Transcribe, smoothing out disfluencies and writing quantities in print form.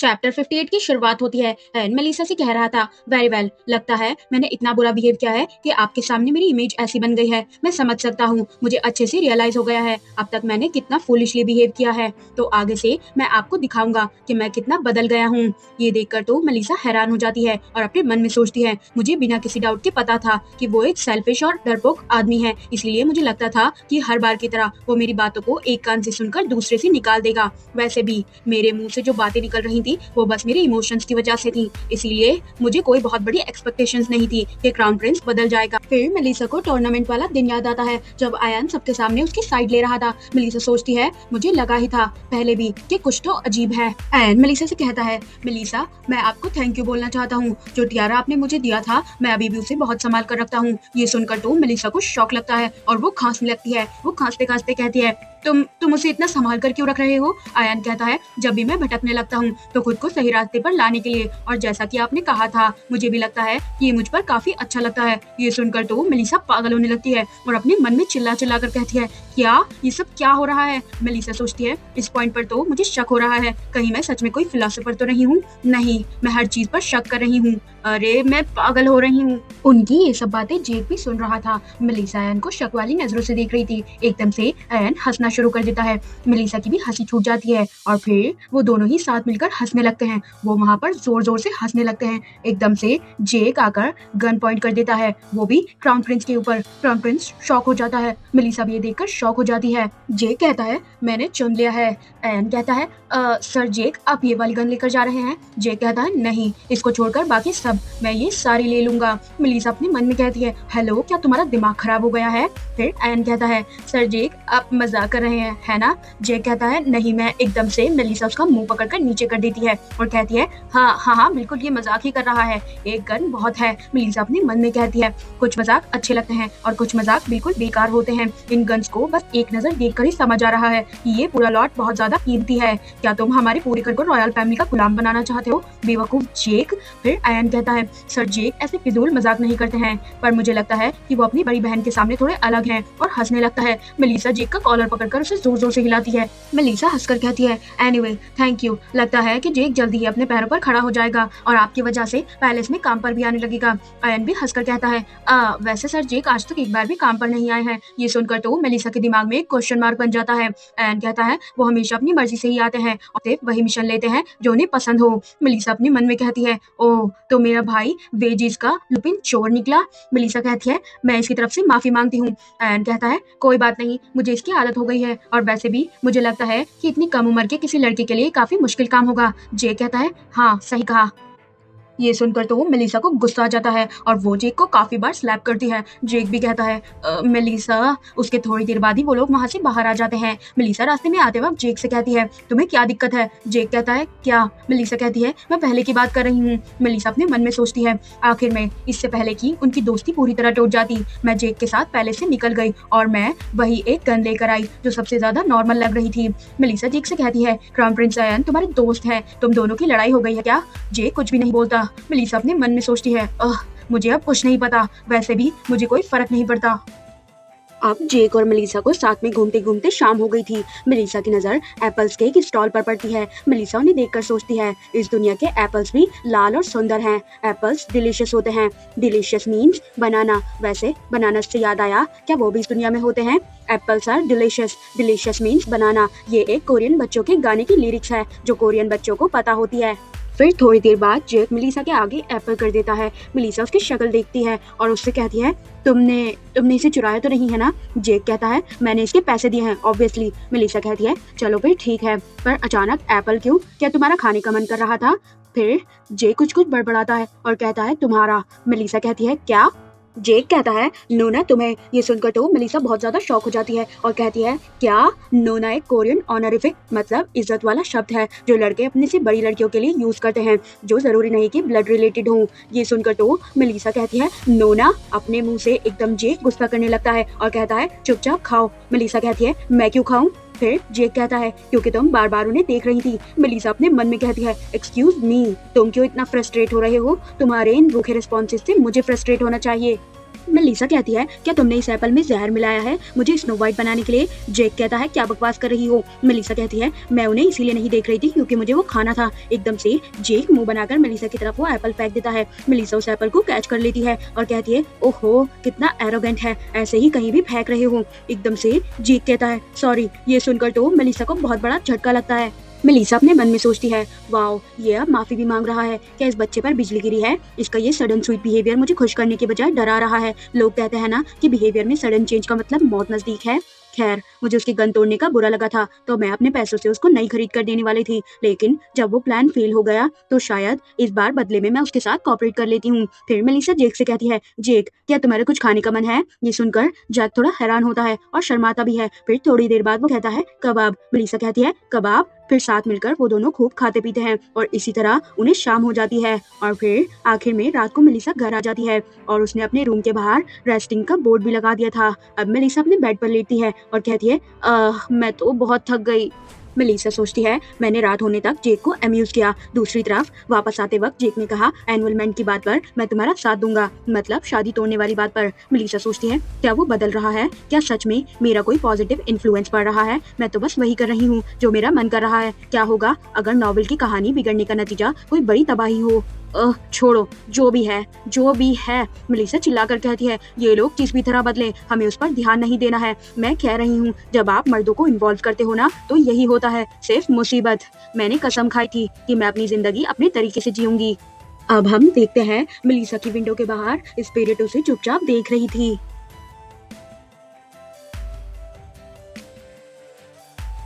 Chapter 58 की शुरुआत होती है एंड मेलिसा से कह रहा था, वेरी वेल, लगता है मैंने इतना बुरा बिहेव किया है कि आपके सामने मेरी इमेज ऐसी बन गई है। मैं समझ सकता हूँ, मुझे अच्छे से रियलाइज हो गया है अब तक मैंने कितना फूलिशली बिहेव किया है। तो आगे से मैं आपको दिखाऊंगा कि मैं कितना बदल गया हूँ। ये देखकर तो मेलिसा हैरान हो जाती है और अपने मन में सोचती है, मुझे बिना किसी डाउट के पता था कि वो एक सेल्फिश और डरपोक आदमी है, इसलिए मुझे लगता था कि हर बार की तरह वो मेरी बातों को एक कान से सुनकर दूसरे से निकाल देगा। वैसे भी मेरे मुंह से जो बातें निकल रही थी वो बस मेरे इमोशंस की वजह से थी, इसीलिए मुझे कोई बहुत बड़ी एक्सपेक्टेशंस नहीं थी कि क्राउन प्रिंस बदल जाएगा। फिर मेलिसा को टूर्नामेंट वाला दिन याद आता है जब आयन सबके सामने उसकी साइड ले रहा था। मेलिसा सोचती है, मुझे लगा ही था पहले भी कि कुछ तो अजीब है। आयन मेलिसा से कहता है, मेलिसा मैं आपको थैंक यू बोलना चाहता हूँ, जो टियारा आपने मुझे दिया था मैं अभी भी उसे बहुत संभाल कर रखता हूँ। ये सुनकर तो मेलिसा को शौक लगता है और वो खांसने लगती है। वो खांसते खांसते कहती है, तुम उसे इतना संभाल कर क्यों रख रहे हो? आयन कहता है, जब भी मैं भटकने लगता हूँ तो खुद को सही रास्ते पर लाने के लिए, और जैसा कि आपने कहा था मुझे भी लगता है कि ये मुझ पर काफी अच्छा लगता है। ये सुनकर तो मेलिसा पागल होने लगती है और अपने मन में चिल्ला चिल्ला कर कहती है, क्या ये सब क्या हो रहा है? मेलिसा सोचती है, इस पॉइंट पर तो मुझे शक हो रहा है, कहीं मैं सच में कोई फिलोसोफर तो नहीं हूँ? नहीं, मैं हर चीज पर शक कर रही हूँ। अरे मैं पागल हो रही हूँ। उनकी ये सब बातें जेक भी सुन रहा था। मेलिसा आयन को शक वाली नजरों से देख रही थी। एकदम से आयन हंसना शुरू कर देता है। मेलिसा की भी हंसी छूट जाती है और फिर वो दोनों ही साथ मिलकर हंसने लगते हैं। वो वहाँ पर जोर जोर से हंसने लगते हैं। एकदम से जेक आकर गन पॉइंट कर देता है, वो भी क्राउन प्रिंस के ऊपर। क्राउन प्रिंस शॉक हो जाता है। मेलिसा भी ये देखकर शॉक हो जाती है। जेक कहता है, मैंने चुन लिया है। आयन कहता है, सर जेक आप ये वाली गन लेकर जा रहे हैं? जेक कहता है, नहीं, इसको छोड़कर बाकी सब मैं ये सारी ले लूंगा। मेलिसा अपने मन में कहती है, हेलो, क्या तुम्हारा दिमाग खराब हो गया है? फिर आयन कहता है, सर जेक आप मजाक कर रहे हैं है ना? जेक कहता है, नहीं, मैं एकदम से। मेलिसा उसका मुंह पकड़कर नीचे कर देती है और कहती है, हाँ हाँ हाँ बिल्कुल, ये मजाक ही कर रहा है, एक गन बहुत है। मेलिसा अपने मन में कहती है, कुछ मजाक अच्छे लगते हैं और कुछ मजाक बिल्कुल बेकार होते हैं। इन गन्स को बस एक नजर देखकर ही समझ आ रहा है कि ये पूरा लॉट बहुत ज्यादा कीमती है। क्या तुम हमारे पूरे घर को रॉयल फैमिली का गुलाम बनाना चाहते हो, बेवकूफ जेक? फिर आयन कहता है, सर जेक ऐसे फिजूल मजाक नहीं करते हैं, पर मुझे लगता है कि वो अपनी बड़ी बहन के सामने थोड़े अलग हैं, और हंसने लगता है। मेलिसा जेक का कॉलर पकड़कर उसे जोर जोर से हिलाती है। मेलिसा हंसकर कहती है, एनीवे थैंक यू, लगता है कि जेक जल्दी ही अपने पैरों पर खड़ा हो जाएगा और आपकी वजह से पैलेस में काम पर भी आने लगेगा। आयन भी हंसकर कहता है, वैसे सर जेक आज तक एक बार भी काम पर नहीं आए हैं। ये सुनकर तो मेलिसा के दिमाग में एक क्वेश्चन मार्क बन जाता है। आयन कहता है, वो हमेशा अपनी मर्जी से ही आते हैं और सिर्फ वही मिशन लेते हैं जो उन्हें पसंद हो। मेलिसा अपने मन में कहती है, ओह, तो मेरा भाई वेजिस का लुपिन चोर निकला। मेलिसा कहती है, मैं इसकी तरफ से माफी मांगती हूँ। आयन कहता है, कोई बात नहीं, मुझे इसकी आदत हो गई है और वैसे भी मुझे लगता है कि इतनी कम उम्र के किसी लड़के के लिए काफी मुश्किल काम होगा। जे कहता है, हाँ सही कहा। ये सुनकर तो मेलिसा को गुस्सा आ जाता है और वो जेक को काफी बार स्लैप करती है। जेक भी कहता है, मेलिसा। उसके थोड़ी देर बाद ही वो लोग वहाँ से बाहर आ जाते हैं। मेलिसा रास्ते में आते वक्त जेक से कहती है, तुम्हें क्या दिक्कत है? जेक कहता है, क्या? मेलिसा कहती है, मैं पहले की बात कर रही हूँ। मेलिसा अपने मन में सोचती है, आखिर में इससे पहले कि उनकी दोस्ती पूरी तरह टूट जाती, मैं जेक के साथ पहले से निकल गई और मैं वही एक गन लेकर आई जो सबसे ज्यादा नॉर्मल लग रही थी। मेलिसा जेक से कहती है, क्राउन प्रिंस आयन तुम्हारे दोस्त है, तुम दोनों की लड़ाई हो गई है क्या? जेक कुछ भी नहीं बोलता। मेलिसा अपने मन में सोचती है, मुझे अब कुछ नहीं पता, वैसे भी मुझे कोई फर्क नहीं पड़ता। अब जेक और मेलिसा को साथ में घूमते घूमते शाम हो गई थी। मेलिसा की नजर एप्पल्स के एक स्टॉल पर पड़ती है। मेलिसा उन्हें देखकर सोचती है, इस दुनिया के एप्पल्स भी लाल और सुंदर हैं। एप्पल्स डिलीशियस होते हैं। डिलीशियस मीन्स बनाना। वैसे बनाना से याद आया, क्या वो भी इस दुनिया में होते हैं? Apples are delicious. Delicious means banana. ये एक कोरियन बच्चों के गाने की लिरिक्स है जो कोरियन बच्चों को पता होती है। फिर थोड़ी देर बाद जेक मेलिसा के आगे एप्पल कर देता है। मेलिसा उसकी शक्ल देखती है और उससे कहती है, तुमने इसे चुराया तो नहीं है ना? जेक कहता है, मैंने इसके पैसे दिए हैं ऑब्वियसली। मेलिसा कहती है, चलो फिर ठीक है, पर अचानक एप्पल क्यों? क्या तुम्हारा खाने का मन कर रहा था? फिर जेक कुछ कुछ बड़बड़ाता है और कहता है, तुम्हारा? मेलिसा कहती है, क्या? जेक कहता है, नोना तुम्हें। ये सुनकर तो मेलिसा बहुत ज्यादा शॉक हो जाती है और कहती है, क्या? नोना एक कोरियन ऑनरिफिक मतलब इज्जत वाला शब्द है जो लड़के अपने से बड़ी लड़कियों के लिए यूज करते हैं, जो जरूरी नहीं कि ब्लड रिलेटेड हो। ये सुनकर तो मेलिसा कहती है, नोना। अपने मुंह से एकदम जेक गुस्सा करने लगता है और कहता है, चुपचाप खाओ। मेलिसा कहती है, मैं क्यों खाऊं? फिर जेक कहता है, क्योंकि तुम बार बार उन्हें देख रही थी। मेलिसा अपने मन में कहती है, एक्सक्यूज मी, तुम क्यों इतना फ्रस्ट्रेट हो रहे हो? तुम्हारे इन रूखे रिस्पॉन्सेस से मुझे फ्रस्ट्रेट होना चाहिए। मेलिसा कहती है, क्या तुमने इस एप्पल में जहर मिलाया है मुझे स्नो व्हाइट बनाने के लिए? जेक कहता है, क्या बकवास कर रही हो? मेलिसा कहती है, मैं उन्हें इसीलिए नहीं देख रही थी क्योंकि मुझे वो खाना था। एकदम से जेक मुंह बनाकर मेलिसा की तरफ वो एप्पल फेंक देता है। मेलिसा उस एप्पल को कैच कर लेती है और कहती है, ओहो कितना एरोगेंट है, ऐसे ही कहीं भी फेंक रहे हो। एकदम से जेक कहता है, सॉरी। ये सुनकर तो मेलिसा को बहुत बड़ा झटका लगता है। मेलिसा अपने मन में सोचती है, वाओ ये अब माफी भी मांग रहा है। क्या इस बच्चे पर बिजली गिरी है? इसका ये सडन स्वीट बिहेवियर मुझे खुश करने के बजाय डरा रहा है। लोग कहते हैं ना कि बिहेवियर में सडन चेंज का मतलब मौत नजदीक है। खैर, मुझे उसकी गन तोड़ने का बुरा लगा था तो मैं अपने पैसों से उसको नई खरीद कर देने वाली थी, लेकिन जब वो प्लान फेल हो गया तो शायद इस बार बदले में मैं उसके साथ कॉपरेट कर लेती हूँ। फिर मेलिसा जेक से कहती है, जेक क्या तुम्हारे कुछ खाने का मन है? ये सुनकर जैक थोड़ा हैरान होता है और शर्माता भी है। फिर थोड़ी देर बाद वो कहता है, कबाब। मेलिसा कहती है, कबाब? फिर साथ मिलकर वो दोनों खूब खाते पीते हैं और इसी तरह उन्हें शाम हो जाती है। और फिर आखिर में रात को मेलिसा घर आ जाती है और उसने अपने रूम के बाहर रेस्टिंग का बोर्ड भी लगा दिया था। अब मेलिसा अपने बेड पर लेटती है और कहती है, मैं तो बहुत थक गई। मेलिसा सोचती है, मैंने रात होने तक जेक को अम्यूज किया। दूसरी तरफ वापस आते वक्त जेक ने कहा, एनुअलमेंट की बात पर मैं तुम्हारा साथ दूंगा, मतलब शादी तोड़ने वाली बात पर। मेलिसा सोचती है, क्या वो बदल रहा है? क्या सच में मेरा कोई पॉजिटिव इन्फ्लुएंस पड़ रहा है? मैं तो बस वही कर रही हूँ जो मेरा मन कर रहा है। क्या होगा अगर नॉवेल की कहानी बिगड़ने का नतीजा कोई बड़ी तबाही हो? छोड़ो, जो भी है। मेलिसा चिल्लाकर कहती है, ये लोग किस भी तरह बदले हमें उस पर ध्यान नहीं देना है। मैं कह रही हूँ जब आप मर्दों को इन्वॉल्व करते हो ना तो यही होता है, सिर्फ मुसीबत। मैंने कसम खाई थी कि मैं अपनी जिंदगी अपने तरीके से जीऊंगी। अब हम देखते हैं मेलिसा की विंडो के बाहर स्पिरिट उसे चुपचाप देख रही थी।